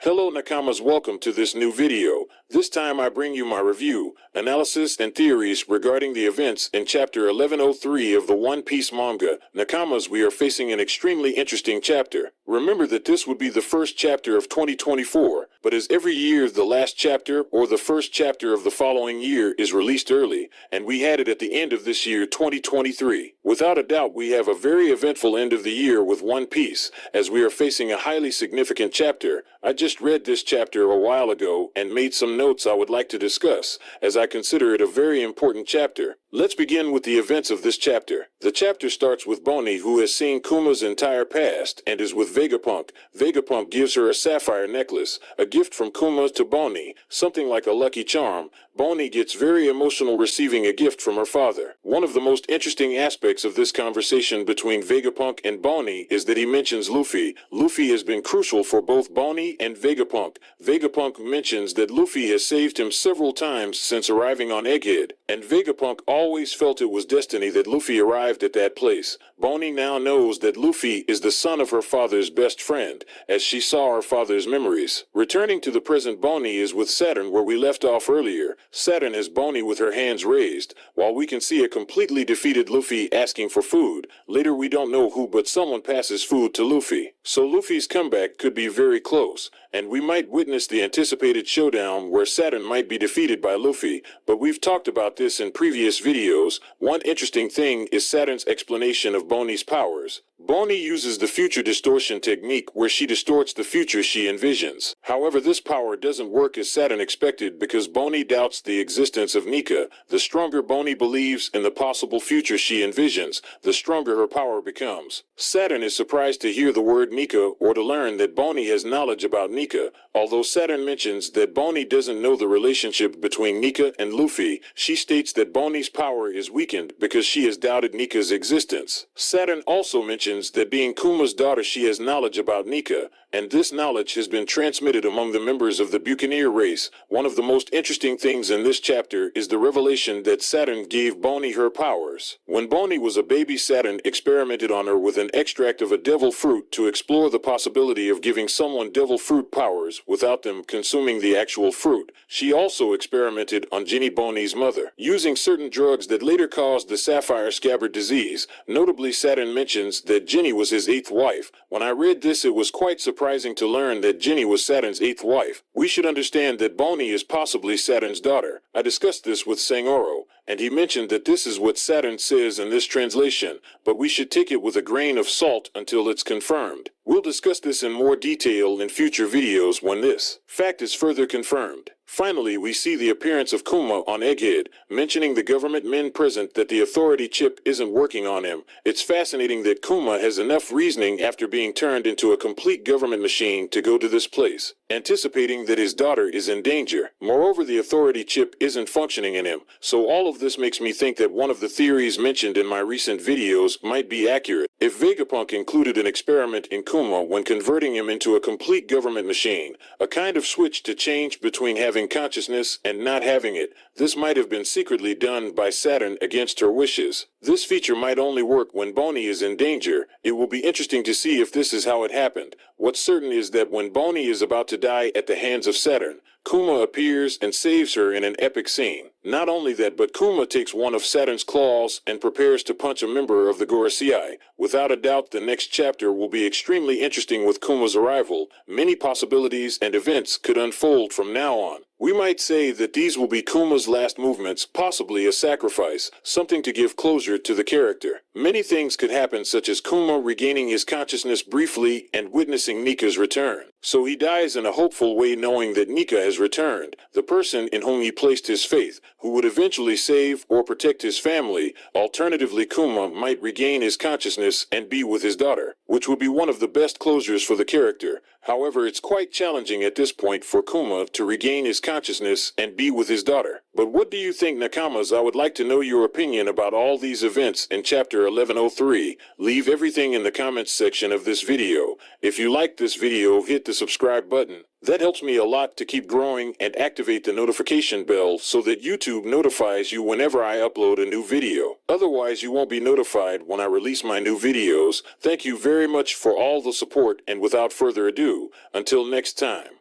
Hello Nakamas, welcome to this new video. This time I bring you my review, analysis, and theories regarding the events in chapter 1103 of the One Piece manga. Nakamas, we are facing an extremely interesting chapter. Remember that this would be the first chapter of 2024, but as every year the last chapter or the first chapter of the following year is released early, and we had it at the end of this year 2023. Without a doubt we have a very eventful end of the year with One Piece, as we are facing a highly significant chapter. I just read this chapter a while ago and made some notes I would like to discuss, as I consider it a very important chapter. Let's begin with the events of this chapter. The chapter starts with Bonnie, who has seen Kuma's entire past and is with Vegapunk. Vegapunk gives her a sapphire necklace, a gift from Kuma to Bonnie, something like a lucky charm. Bonnie gets very emotional receiving a gift from her father. One of the most interesting aspects of this conversation between Vegapunk and Bonnie is that he mentions Luffy. Luffy has been crucial for both Bonnie and Vegapunk. Vegapunk mentions that Luffy has saved him several times since arriving on Egghead, and Vegapunk always felt it was destiny that Luffy arrived at that place. Bonnie now knows that Luffy is the son of her father's best friend, as she saw her father's memories. Returning to the present, Bonnie is with Saturn where we left off earlier. Saturn has Bonnie with her hands raised, while we can see a completely defeated Luffy asking for food. Later we don't know who, but someone passes food to Luffy. So Luffy's comeback could be very close, and we might witness the anticipated showdown where Saturn might be defeated by Luffy, but we've talked about this in previous videos. One interesting thing is Saturn's explanation of Bonnie's powers. Bonnie uses the future distortion technique where she distorts the future she envisions. However, this power doesn't work as Saturn expected because Bonnie doubts the existence of Nika. The stronger Bonnie believes in the possible future she envisions, the stronger her power becomes. Saturn is surprised to hear the word Nika or to learn that Bonnie has knowledge about Nika. Although Saturn mentions that Bonnie doesn't know the relationship between Nika and Luffy, she states that Bonnie's power is weakened because she has doubted Nika's existence. Saturn also mentions that being Kuma's daughter she has knowledge about Nika, and this knowledge has been transmitted among the members of the Buccaneer race. One of the most interesting things in this chapter is the revelation that Saturn gave Bonnie her powers. When Bonnie was a baby, Saturn experimented on her with an extract of a devil fruit to explore the possibility of giving someone devil fruit powers without them consuming the actual fruit. She also experimented on Ginny, Bonnie's mother, using certain drugs that later caused the sapphire scabbard disease. Notably, Saturn mentions that Ginny was his 8th wife. When I read this, it was quite surprising to learn that Ginny was Saturn's 8th wife. We should understand that Bonnie is possibly Saturn's daughter. I discussed this with Sangoro, and he mentioned that this is what Saturn says in this translation, but we should take it with a grain of salt until it's confirmed. We'll discuss this in more detail in future videos when this fact is further confirmed. Finally, we see the appearance of Kuma on Egghead, mentioning the government men present that the authority chip isn't working on him. It's fascinating that Kuma has enough reasoning after being turned into a complete government machine to go to this place, anticipating that his daughter is in danger. Moreover, the authority chip isn't functioning in him, so all of this makes me think that one of the theories mentioned in my recent videos might be accurate. If Vegapunk included an experiment in Kuma when converting him into a complete government machine, a kind of switch to change between having consciousness and not having it, this might have been secretly done by Saturn against her wishes. This feature might only work when Bonnie is in danger. It will be interesting to see if this is how it happened. What's certain is that when Bonnie is about to die at the hands of Saturn, Kuma appears and saves her in an epic scene. Not only that, but Kuma takes one of Saturn's claws and prepares to punch a member of the Gorosei. Without a doubt, the next chapter will be extremely interesting with Kuma's arrival. Many possibilities and events could unfold from now on. We might say that these will be Kuma's last movements, possibly a sacrifice, something to give closure to the character. Many things could happen, such as Kuma regaining his consciousness briefly and witnessing Nika's return. So he dies in a hopeful way, knowing that Nika has returned, the person in whom he placed his faith, who would eventually save or protect his family. Alternatively, Kuma might regain his consciousness and be with his daughter, which would be one of the best closures for the character. However, it's quite challenging at this point for Kuma to regain his consciousness and be with his daughter. But what do you think, Nakamas? I would like to know your opinion about all these events in chapter 1103. Leave everything in the comments section of this video. If you like this video, hit the subscribe button. That helps me a lot to keep growing, and activate the notification bell so that YouTube notifies you whenever I upload a new video. Otherwise, you won't be notified when I release my new videos. Thank you very much for all the support, and without further ado, until next time.